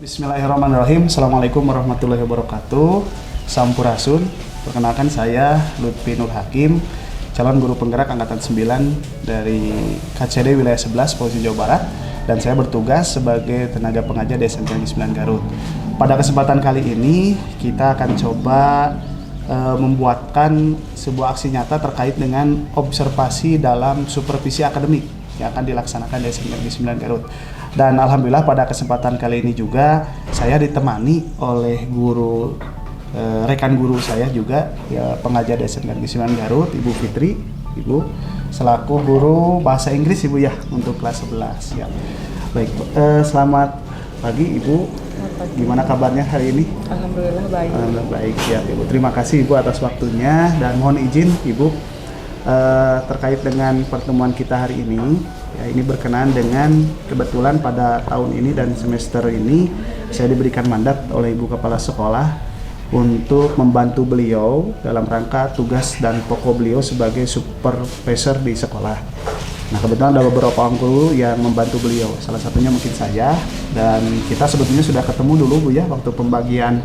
Bismillahirrahmanirrahim. Assalamualaikum warahmatullahi wabarakatuh. Sampurasun. Perkenalkan saya Lutfi Nur Hakim, calon guru penggerak angkatan 9 dari KCD wilayah 11 Provinsi Jawa Barat, dan saya bertugas sebagai tenaga pengajar di SMK Negeri 9 Garut. Pada kesempatan kali ini kita akan coba membuatkan sebuah aksi nyata terkait dengan observasi dalam supervisi akademik yang akan dilaksanakan di SMK Negeri 9 Garut. Dan alhamdulillah pada kesempatan kali ini juga saya ditemani oleh guru rekan guru saya juga ya, pengajar di SMK Negeri 9 Garut, Ibu Fitri, Ibu selaku guru bahasa Inggris Ibu ya untuk kelas 11 ya. Baik, selamat pagi Ibu. Gimana kabarnya hari ini? Alhamdulillah baik. Alhamdulillah baik ya Ibu. Terima kasih Ibu atas waktunya, dan mohon izin Ibu terkait dengan pertemuan kita hari ini. Ya, ini berkenaan dengan kebetulan pada tahun ini dan semester ini saya diberikan mandat oleh Ibu Kepala Sekolah untuk membantu beliau dalam rangka tugas dan pokok beliau sebagai supervisor di sekolah. Nah, kebetulan ada beberapa orang guru yang membantu beliau, salah satunya mungkin saya, dan kita sebetulnya sudah ketemu dulu Bu ya waktu pembagian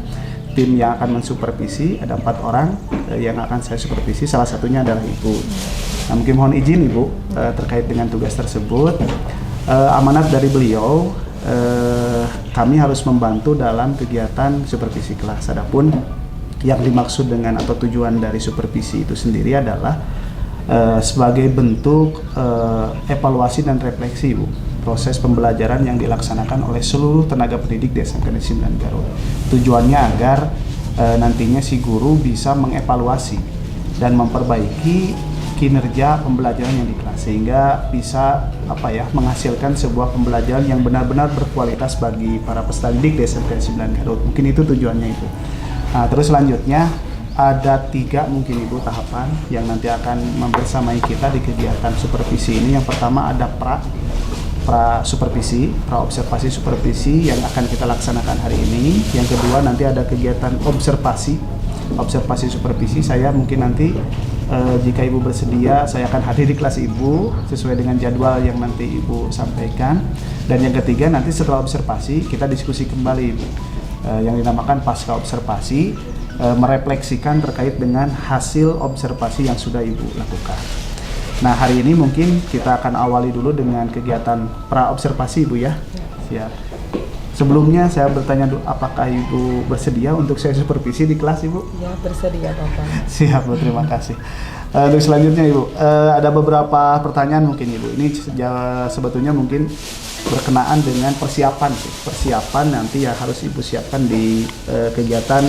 tim yang akan mensupervisi. Ada 4 orang yang akan saya supervisi, salah satunya adalah Ibu. Nah, mungkin mohon izin Ibu terkait dengan tugas tersebut. Amanat dari beliau, kami harus membantu dalam kegiatan supervisi kelas. Adapun yang dimaksud dengan atau tujuan dari supervisi itu sendiri adalah sebagai bentuk evaluasi dan refleksi Bu, proses pembelajaran yang dilaksanakan oleh seluruh tenaga pendidik di SMK Negeri 9 Garut. Tujuannya agar nantinya si guru bisa mengevaluasi dan memperbaiki kinerja pembelajaran yang di kelas, sehingga bisa menghasilkan sebuah pembelajaran yang benar-benar berkualitas bagi para peserta didik di SMK 9 Garut. Mungkin itu tujuannya itu. Nah, terus selanjutnya ada 3 mungkin Ibu tahapan yang nanti akan membersamai kita di kegiatan supervisi ini. Yang pertama ada pra observasi supervisi yang akan kita laksanakan hari ini. Yang kedua nanti ada kegiatan observasi supervisi. Saya mungkin nanti jika Ibu bersedia, saya akan hadir di kelas Ibu sesuai dengan jadwal yang nanti Ibu sampaikan. Dan yang ketiga nanti setelah observasi kita diskusi kembali Ibu, yang dinamakan pasca observasi, merefleksikan terkait dengan hasil observasi yang sudah Ibu lakukan. Nah, hari ini mungkin kita akan awali dulu dengan kegiatan pra observasi Ibu ya. Siap. Sebelumnya saya bertanya dulu, apakah Ibu bersedia untuk saya supervisi di kelas Ibu? Ya, bersedia Bapak. Siap Bu, terima kasih. Untuk selanjutnya Ibu, ada beberapa pertanyaan mungkin Ibu. Ini sebetulnya mungkin berkenaan dengan persiapan nanti yang harus Ibu siapkan di kegiatan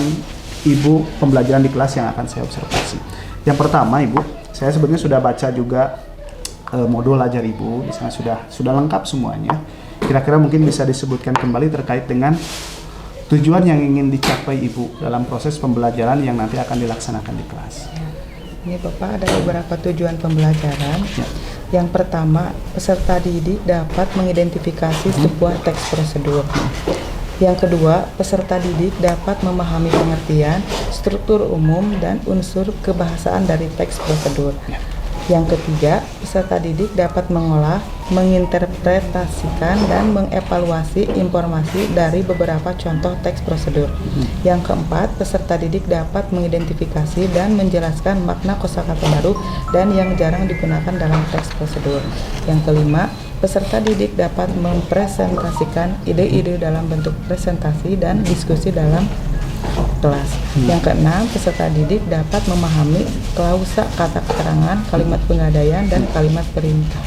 Ibu pembelajaran di kelas yang akan saya observasi. Yang pertama Ibu, saya sebenarnya sudah baca juga modul ajar Ibu. Di sana sudah lengkap semuanya. Kira-kira mungkin bisa disebutkan kembali terkait dengan tujuan yang ingin dicapai Ibu dalam proses pembelajaran yang nanti akan dilaksanakan di kelas. Ya. Ini Bapak ada beberapa tujuan pembelajaran. Ya. Yang pertama, peserta didik dapat mengidentifikasi sebuah teks prosedur. Yang kedua, peserta didik dapat memahami pengertian, struktur umum, dan unsur kebahasaan dari teks prosedur. Ya. Yang ketiga, peserta didik dapat mengolah, menginterpretasikan, dan mengevaluasi informasi dari beberapa contoh teks prosedur. Yang keempat, peserta didik dapat mengidentifikasi dan menjelaskan makna kosakata baru dan yang jarang digunakan dalam teks prosedur. Yang kelima, peserta didik dapat mempresentasikan ide-ide dalam bentuk presentasi dan diskusi dalam kelas. Yang keenam, peserta didik dapat memahami klausa kata keterangan, kalimat pegadaian, dan kalimat perintah.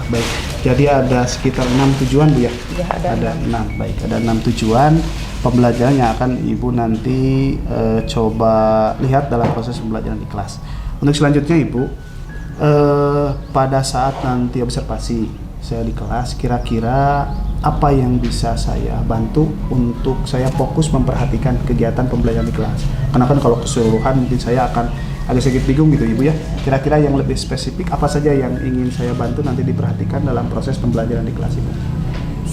Baik. Jadi ada sekitar 6 tujuan Bu ya? Ya, ada 6. Baik, ada 6 tujuan pembelajaran yang akan Ibu nanti coba lihat dalam proses pembelajaran di kelas. Untuk selanjutnya Ibu, pada saat nanti observasi saya di kelas, kira-kira apa yang bisa saya bantu untuk saya fokus memperhatikan kegiatan pembelajaran di kelas? Karena kan kalau keseluruhan mungkin saya akan agak sedikit bingung gitu Ibu ya. Kira-kira yang lebih spesifik apa saja yang ingin saya bantu nanti diperhatikan dalam proses pembelajaran di kelas Ibu?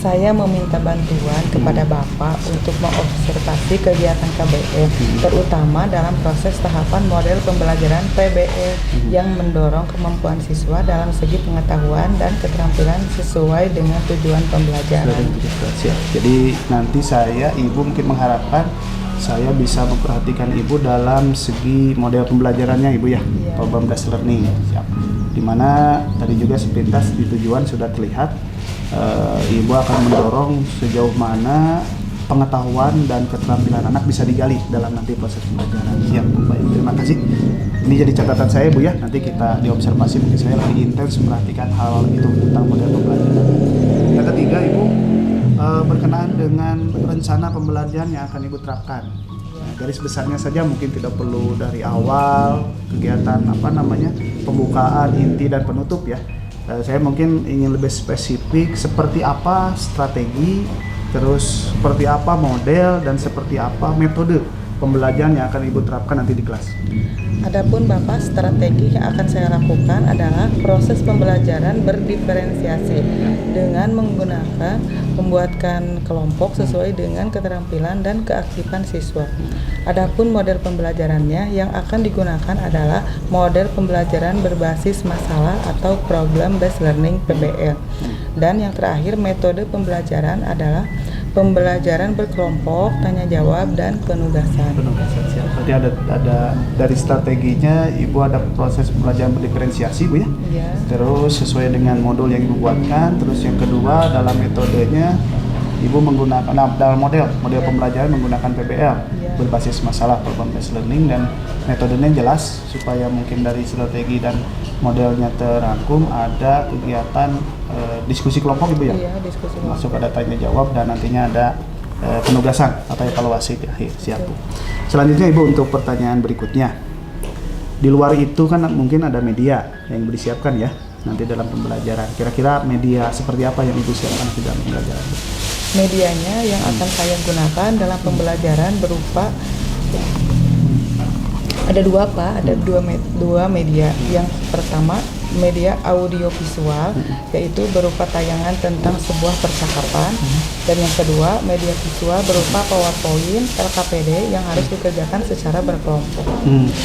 saya meminta bantuan kepada Bapak untuk mengobservasi kegiatan KBM, terutama dalam proses tahapan model pembelajaran PBL yang mendorong kemampuan siswa dalam segi pengetahuan dan keterampilan sesuai dengan tujuan pembelajaran. Siap. Jadi nanti Ibu mungkin mengharapkan saya bisa memperhatikan Ibu dalam segi model pembelajarannya Ibu ya, problem based learning. Siap. Dimana tadi juga sepintas di tujuan sudah terlihat, Ibu akan mendorong sejauh mana pengetahuan dan keterampilan anak bisa digali dalam nanti proses pembelajaran. Siap, baik. Terima kasih. Ini jadi catatan saya Bu ya. Nanti kita diobservasi, mungkin saya lagi intens memperhatikan hal itu tentang model pembelajaran. Yang ketiga Ibu, berkenaan dengan rencana pembelajaran yang akan Ibu terapkan. Nah, garis besarnya saja mungkin tidak perlu dari awal kegiatan pembukaan, inti dan penutup ya. Saya mungkin ingin lebih spesifik seperti apa strategi, terus seperti apa model, dan seperti apa metode pembelajaran yang akan Ibu terapkan nanti di kelas. Adapun Bapak, strategi yang akan saya lakukan adalah proses pembelajaran berdiferensiasi dengan menggunakan membuatkan kelompok sesuai dengan keterampilan dan keaktifan siswa. Adapun model pembelajarannya yang akan digunakan adalah model pembelajaran berbasis masalah atau problem based learning PBL. Dan yang terakhir, metode pembelajaran adalah pembelajaran berkelompok, tanya jawab, dan penugasan. Siap. Berarti ada dari strateginya Ibu ada proses pembelajaran berdiferensiasi Bu ya? Iya. Terus sesuai dengan modul yang Ibu buatkan. Terus yang kedua dalam metodenya Ibu menggunakan dalam model pembelajaran menggunakan PBL berbasis masalah problem based learning, dan metodenya jelas supaya mungkin dari strategi dan modelnya terangkum ada kegiatan diskusi kelompok Ibu ya? Iya, diskusi kelompok. Masuk ada tanya jawab dan nantinya ada penugasan atau evaluasi di akhir. Siap Bu. Selanjutnya Ibu untuk pertanyaan berikutnya. Di luar itu kan mungkin ada media yang disiapkan ya nanti dalam pembelajaran. Kira-kira media seperti apa yang Ibu siapkan nanti dalam pembelajaran? Medianya yang akan saya gunakan dalam pembelajaran berupa ada dua media. Yang pertama media audiovisual, yaitu berupa tayangan tentang sebuah percakapan, dan yang kedua media visual berupa PowerPoint, LKPD yang harus dikerjakan secara berkelompok.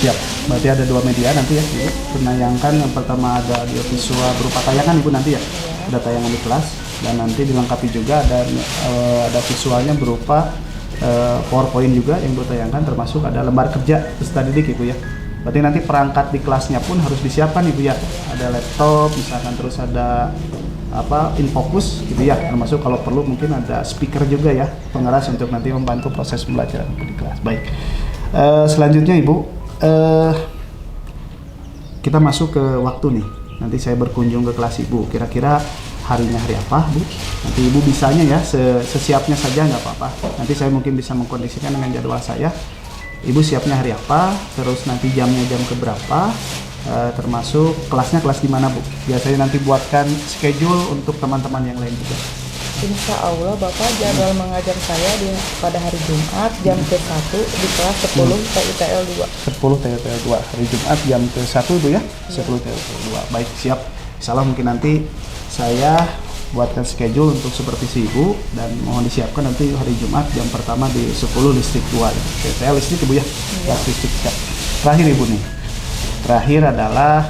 Siap. Berarti ada dua media nanti ya Ibu. Menayangkan yang pertama ada audiovisual berupa tayangan Ibu nanti ya. Ada tayangan di kelas, dan nanti dilengkapi juga ada visualnya berupa PowerPoint juga yang bertayangkan, termasuk ada lembar kerja peserta didik Ibu ya. Berarti nanti perangkat di kelasnya pun harus disiapkan Ibu ya. Ada laptop misalkan, terus ada infocus gitu ya. Termasuk kalau perlu mungkin ada speaker juga ya, pengeras untuk nanti membantu proses pembelajaran di kelas. Baik. Selanjutnya Ibu, kita masuk ke waktu nih. Nanti saya berkunjung ke kelas Ibu. Kira-kira harinya hari apa Bu? Nanti Ibu bisanya ya sesiapnya saja nggak apa-apa. Nanti saya mungkin bisa mengkondisikan dengan jadwal saya. Ibu siapnya hari apa, terus nanti jamnya jam keberapa, termasuk kelasnya kelas di mana Bu? Biasanya nanti buatkan schedule untuk teman-teman yang lain juga. Insya Allah Bapak, jadwal mengajar saya pada hari Jumat jam ke-1 di kelas 10 TITL 2. 10 TITL 2 hari Jumat jam ke-1 Bu ya? 10 TITL 2. Baik, siap. Insyaallah mungkin nanti saya buatkan schedule untuk supervisi Ibu, dan mohon disiapkan nanti hari Jumat jam pertama di 10 listrik 2 TTL listrik Ibu ya. Listrik siap. Terakhir Ibu nih. Terakhir adalah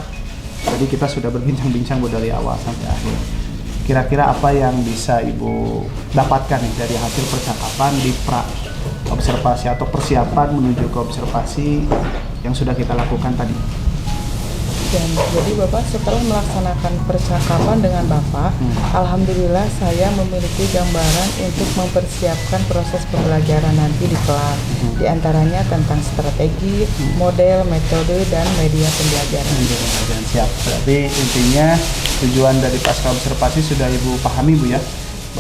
jadi kita sudah berbincang-bincang Bu dari awal sampai akhir. Kira-kira apa yang bisa Ibu dapatkan nih dari hasil percakapan di observasi atau persiapan menuju ke observasi yang sudah kita lakukan tadi? Dan jadi Bapak, setelah melaksanakan percakapan dengan Bapak, alhamdulillah saya memiliki gambaran untuk mempersiapkan proses pembelajaran nanti di kelas. Di antaranya tentang strategi, model, metode, dan media pembelajaran. Siap. Berarti intinya tujuan dari pasca observasi sudah Ibu pahami Bu ya,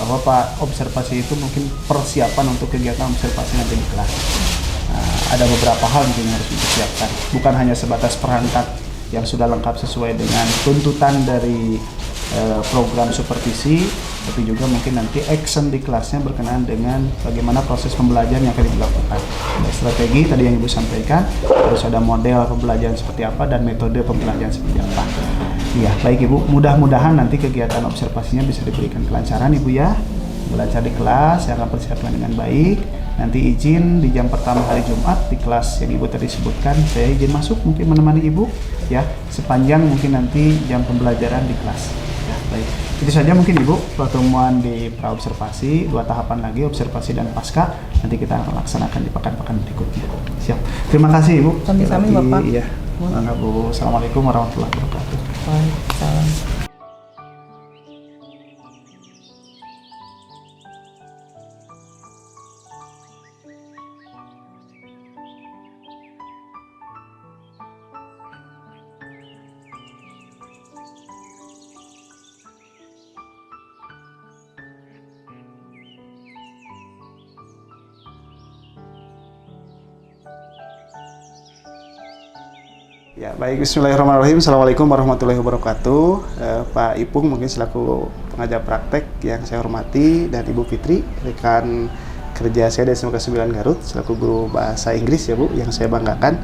bahwa Pak observasi itu mungkin persiapan untuk kegiatan observasi nanti di kelas. Nah, ada beberapa hal mungkin yang harus dipersiapkan, bukan hanya sebatas perangkat yang sudah lengkap sesuai dengan tuntutan dari program supervisi, tapi juga mungkin nanti action di kelasnya berkenaan dengan bagaimana proses pembelajaran yang akan dilakukan. Ada strategi tadi yang Ibu sampaikan, terus ada model pembelajaran seperti apa, dan metode pembelajaran seperti apa. Iya, baik Ibu, mudah-mudahan nanti kegiatan observasinya bisa diberikan kelancaran Ibu ya. belajar di kelas, saya akan persiapkan dengan baik. Nanti izin di jam pertama hari Jumat di kelas yang Ibu tadi sebutkan, saya izin masuk mungkin menemani Ibu ya, sepanjang mungkin nanti jam pembelajaran di kelas. Ya, baik. Itu saja mungkin Ibu pertemuan di praobservasi, 2 tahapan lagi, observasi dan pasca. Nanti kita akan laksanakan di pekan-pekan berikutnya. Siap. Terima kasih Ibu. Sami-sami, Bapak. Iya. Mangga Bu. Assalamualaikum warahmatullahi wabarakatuh. Waalaikumsalam. Ya, baik, bismillahirrahmanirrahim. Assalamualaikum warahmatullahi wabarakatuh. Pak Ipung mungkin selaku pengajar praktek yang saya hormati, dan Ibu Fitri, rekan kerja saya dari SMK 9 Garut, selaku guru bahasa Inggris ya Bu, yang saya banggakan.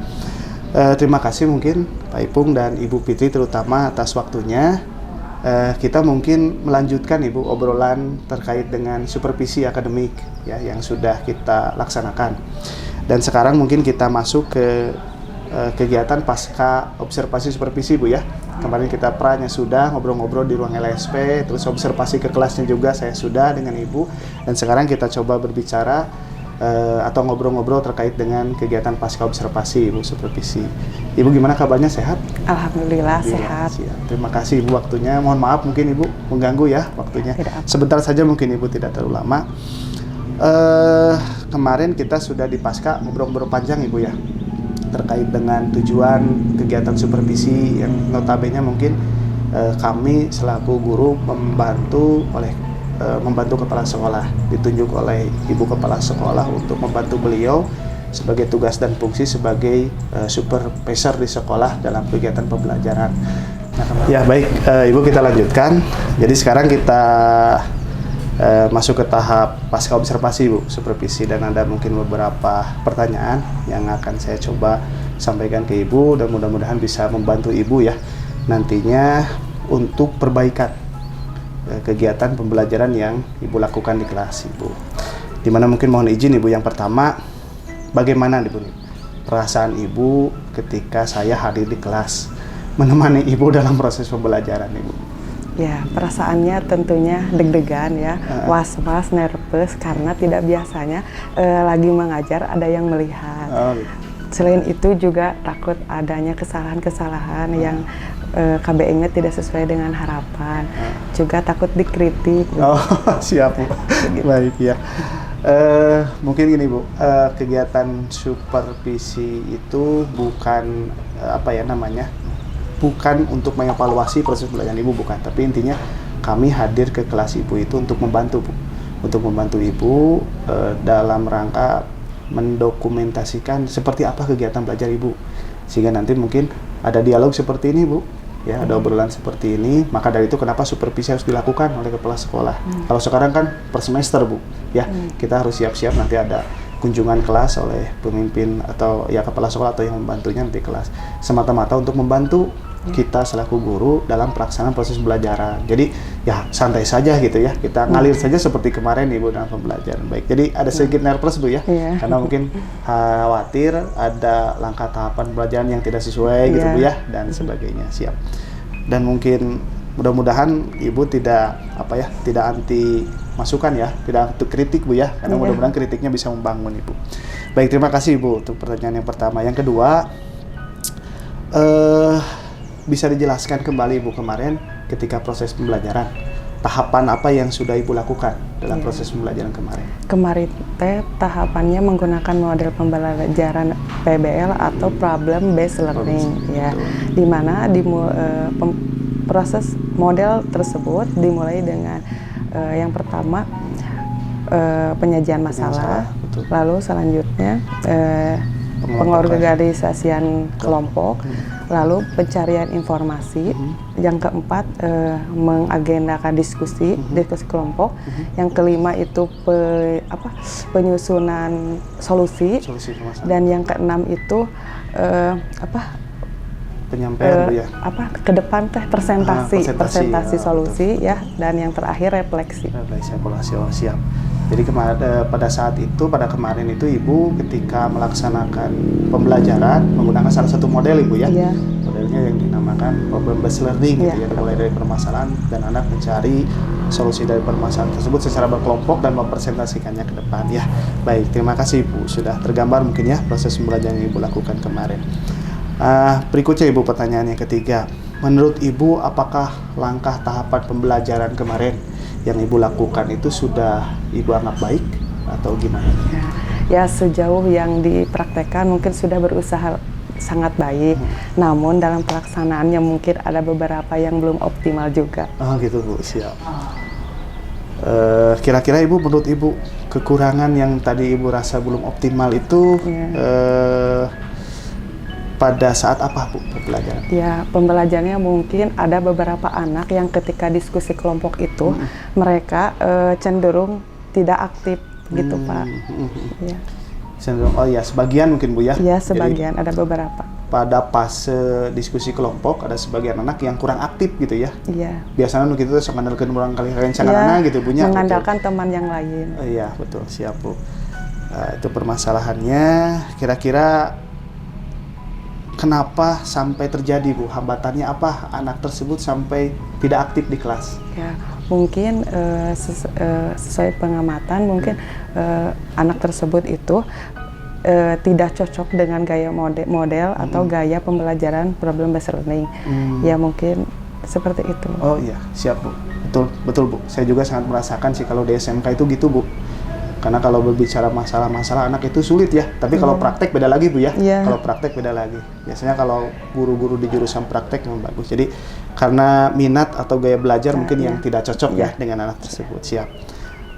Terima kasih mungkin Pak Ipung dan Ibu Fitri terutama atas waktunya. Kita mungkin melanjutkan Ibu obrolan terkait dengan supervisi akademik ya, yang sudah kita laksanakan. Dan sekarang mungkin kita masuk ke kegiatan pasca observasi supervisi Bu ya. Kemarin kita pranya sudah ngobrol-ngobrol di ruang LSP, terus observasi ke kelasnya juga saya sudah dengan Ibu, dan sekarang kita coba berbicara atau ngobrol-ngobrol terkait dengan kegiatan pasca observasi Ibu supervisi. Ibu gimana kabarnya, sehat? Alhamdulillah sehat. Siap. Terima kasih Ibu waktunya. Mohon maaf mungkin Ibu mengganggu ya waktunya. Sebentar saja mungkin Ibu, tidak terlalu lama. Kemarin kita sudah di pasca ngobrol-ngobrol panjang Ibu ya, terkait dengan tujuan kegiatan supervisi yang notabene mungkin kami selaku guru membantu kepala sekolah, ditunjuk oleh Ibu Kepala Sekolah untuk membantu beliau sebagai tugas dan fungsi sebagai supervisor di sekolah dalam kegiatan pembelajaran. Ya baik, Ibu, kita lanjutkan. Jadi sekarang kita masuk ke tahap pasca observasi Bu, supervisi, dan ada mungkin beberapa pertanyaan yang akan saya coba sampaikan ke Ibu, dan mudah-mudahan bisa membantu Ibu ya nantinya untuk perbaikan kegiatan pembelajaran yang Ibu lakukan di kelas Ibu. Dimana mungkin mohon izin Ibu, yang pertama, bagaimana Ibu perasaan Ibu ketika saya hadir di kelas menemani Ibu dalam proses pembelajaran Ibu? Ya, perasaannya tentunya deg-degan ya, was-was, nervous, karena tidak biasanya lagi mengajar ada yang melihat. Selain itu juga takut adanya kesalahan-kesalahan yang KBM-nya tidak sesuai dengan harapan. Juga takut dikritik. Oh, siap Bu. Baik ya. Mungkin gini Bu, kegiatan supervisi itu bukan bukan untuk mengevaluasi proses belajar Ibu, bukan. Tapi intinya kami hadir ke kelas Ibu itu untuk membantu Bu, untuk membantu Ibu dalam rangka mendokumentasikan seperti apa kegiatan belajar Ibu, sehingga nanti mungkin ada dialog seperti ini Bu ya, ada obrolan seperti ini. Maka dari itu kenapa supervisi harus dilakukan oleh kepala sekolah. Kalau sekarang kan per semester Bu ya, kita harus siap-siap nanti ada kunjungan kelas oleh pemimpin atau ya kepala sekolah atau yang membantunya nanti kelas, semata-mata untuk membantu kita selaku guru dalam pelaksanaan proses pembelajaran. Jadi ya santai saja gitu ya, kita ngalir saja seperti kemarin Ibu dalam pembelajaran. Baik, jadi ada sedikit nervous Bu ya, karena mungkin khawatir ada langkah tahapan pembelajaran yang tidak sesuai gitu Bu ya, dan sebagainya. Siap. Dan mungkin mudah-mudahan Ibu tidak tidak anti masukan ya, tidak anti kritik Bu ya, karena mudah-mudahan kritiknya bisa membangun Ibu. Baik, terima kasih Ibu untuk pertanyaan yang pertama. Yang kedua, bisa dijelaskan kembali Ibu kemarin ketika proses pembelajaran, tahapan apa yang sudah Ibu lakukan dalam proses pembelajaran kemarin? Kemarin tahapannya menggunakan model pembelajaran PBL atau problem based learning ya, di mana proses model tersebut dimulai dengan yang pertama penyajian masalah, lalu selanjutnya pengorganisasian kelompok, lalu pencarian informasi, yang keempat mengagendakan diskusi kelompok, yang kelima itu penyusunan solusi, dan yang keenam itu penyampaian Bu ya. Ke depan teh presentasi presentasi, solusi ya, dan yang terakhir refleksi. Refleksi evaluasi, oh siap. Jadi pada saat itu, pada kemarin itu Ibu ketika melaksanakan pembelajaran menggunakan salah satu model Ibu ya. Iya. Modelnya yang dinamakan problem based learning gitu ya, mulai dari permasalahan dan anak mencari solusi dari permasalahan tersebut secara berkelompok dan mempresentasikannya ke depan ya. Baik, terima kasih Ibu, sudah tergambar mungkin ya proses pembelajaran yang Ibu lakukan kemarin. Berikutnya Ibu, pertanyaan yang ketiga. Menurut Ibu, apakah langkah tahapan pembelajaran kemarin yang Ibu lakukan itu sudah Ibu anggap baik atau gimana? Ya, sejauh yang dipraktekkan mungkin sudah berusaha sangat baik, namun dalam pelaksanaannya mungkin ada beberapa yang belum optimal juga. Oh gitu Bu, siap. Kira-kira Ibu, menurut Ibu, kekurangan yang tadi Ibu rasa belum optimal itu pada saat apa Bu pembelajaran? Ya, pembelajarannya mungkin ada beberapa anak yang ketika diskusi kelompok itu mereka cenderung tidak aktif gitu Pak. Ya. Cenderung, oh ya, sebagian mungkin Bu ya? Iya, sebagian. Jadi, ada beberapa. pada fase diskusi kelompok ada sebagian anak yang kurang aktif gitu ya? Iya. Biasanya kita bisa mengandalkan orang kali rencana gitu punya. Mengandalkan teman yang lain. Iya betul, siap Bu. Itu permasalahannya. Kira-kira kenapa sampai terjadi Bu? Hambatannya apa anak tersebut sampai tidak aktif di kelas? Ya, mungkin sesuai pengamatan mungkin anak tersebut itu tidak cocok dengan gaya model atau gaya pembelajaran problem based learning. Ya mungkin seperti itu. Oh iya, siap Bu. Betul Bu. Saya juga sangat merasakan sih kalau di SMK itu gitu Bu. Karena kalau berbicara masalah-masalah anak itu sulit ya. Tapi kalau praktek beda lagi Bu ya. Kalau praktek beda lagi. Biasanya kalau guru-guru di jurusan praktek memang bagus. Jadi karena minat atau gaya belajar mungkin yang tidak cocok ya dengan anak tersebut. Siap.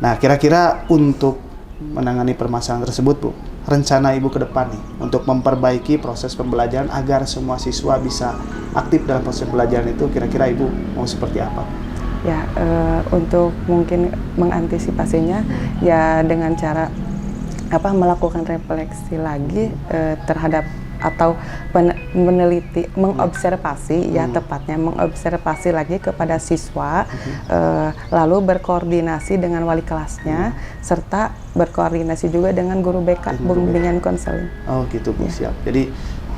Nah, kira-kira untuk menangani permasalahan tersebut Bu, rencana Ibu ke depan nih untuk memperbaiki proses pembelajaran agar semua siswa bisa aktif dalam proses pembelajaran itu, kira-kira Ibu mau seperti apa? Ya, untuk mungkin mengantisipasinya ya dengan cara melakukan refleksi lagi terhadap atau meneliti, mengobservasi ya tepatnya mengobservasi lagi kepada siswa, lalu berkoordinasi dengan wali kelasnya serta berkoordinasi juga dengan guru BK, bimbingan konseling. Oh gitu Bu, siap. Jadi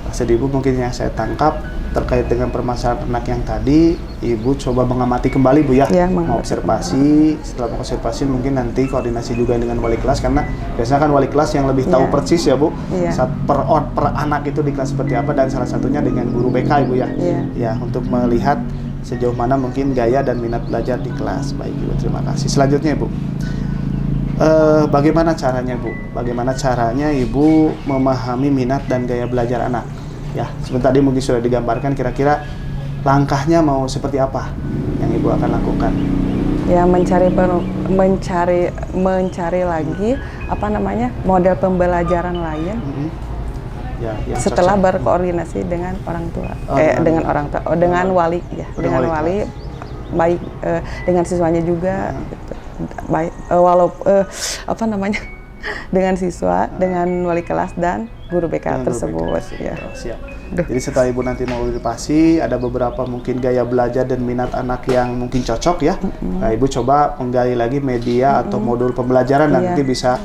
maksud Ibu mungkin yang saya tangkap terkait dengan permasalahan anak yang tadi, Ibu coba mengamati kembali Bu ya, mengobservasi. Setelah mengobservasi mungkin nanti koordinasi juga dengan wali kelas, karena biasanya kan wali kelas yang lebih tahu persis ya Bu, saat per anak itu di kelas seperti apa, dan salah satunya dengan guru BK Ibu ya, ya untuk melihat sejauh mana mungkin gaya dan minat belajar di kelas. Baik Ibu, terima kasih. Selanjutnya Ibu, bagaimana caranya Bu? Bagaimana caranya Ibu memahami minat dan gaya belajar anak? Ya, sebentar tadi mungkin sudah digambarkan, kira-kira langkahnya mau seperti apa yang Ibu akan lakukan? Ya, mencari lagi model pembelajaran lain. Ya, setelah berkoordinasi dengan orang tua, dengan wali ya, dengan wali baik dengan siswanya juga. Gitu. Baik dengan siswa, dengan wali kelas dan guru BK tersebut ya. Siap. Jadi setelah Ibu nanti mau verifikasi, ada beberapa mungkin gaya belajar dan minat anak yang mungkin cocok ya. Nah, Ibu coba menggali lagi media atau modul pembelajaran dan nanti bisa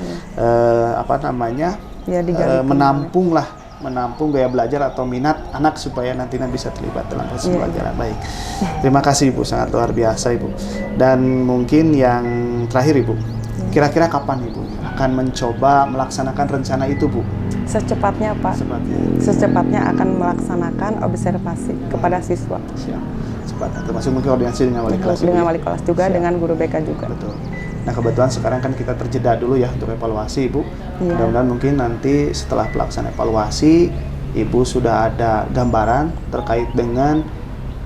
menampung gaya belajar atau minat anak supaya nantinya bisa terlibat dalam proses pembelajaran. Baik. Terima kasih Ibu, sangat luar biasa Ibu. Dan mungkin yang terakhir Ibu, kira-kira kapan Ibu akan mencoba melaksanakan rencana itu Bu? Secepatnya Pak. Secepatnya akan melaksanakan observasi kepada siswa. Siap. Cepatnya. Termasuk mungkin koordinasi dengan wali kelas. Dengan wali kelas juga, dengan guru BK juga. Betul. Nah kebetulan sekarang kan kita terjeda dulu ya untuk evaluasi Ibu. Mudah-mudahan mungkin nanti setelah pelaksanaan evaluasi, Ibu sudah ada gambaran terkait dengan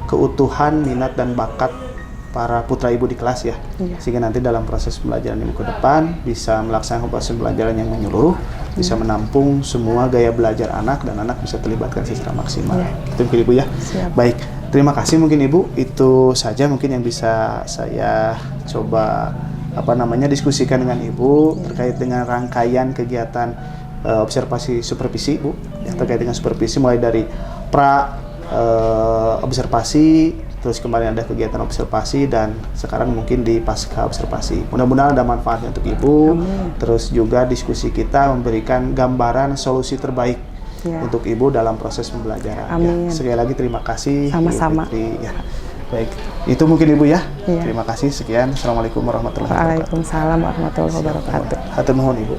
keutuhan minat dan bakat para putra Ibu di kelas ya. Sehingga nanti dalam proses pembelajaran Ibu ke depan bisa melaksanakan proses pembelajaran yang menyeluruh, bisa menampung semua gaya belajar anak dan anak bisa terlibatkan secara maksimal. Itu mungkin Ibu ya. Baik, terima kasih mungkin Ibu. Itu saja mungkin yang bisa saya coba diskusikan dengan Ibu terkait dengan rangkaian kegiatan observasi supervisi Bu, ya, terkait dengan supervisi mulai dari observasi, terus kemarin ada kegiatan observasi, dan sekarang mungkin di pasca observasi. Mudah-mudahan ada manfaatnya untuk Ibu. Amin. Terus juga diskusi kita memberikan gambaran solusi terbaik untuk Ibu dalam proses pembelajaran. Amin. Sekali lagi terima kasih. Sama-sama. Ibu Fitri. Ya. Baik, itu mungkin Ibu ya. Iya. Terima kasih. Sekian. Assalamualaikum warahmatullahi wabarakatuh. Waalaikumsalam warahmatullahi wabarakatuh. Hatur nuhun Ibu.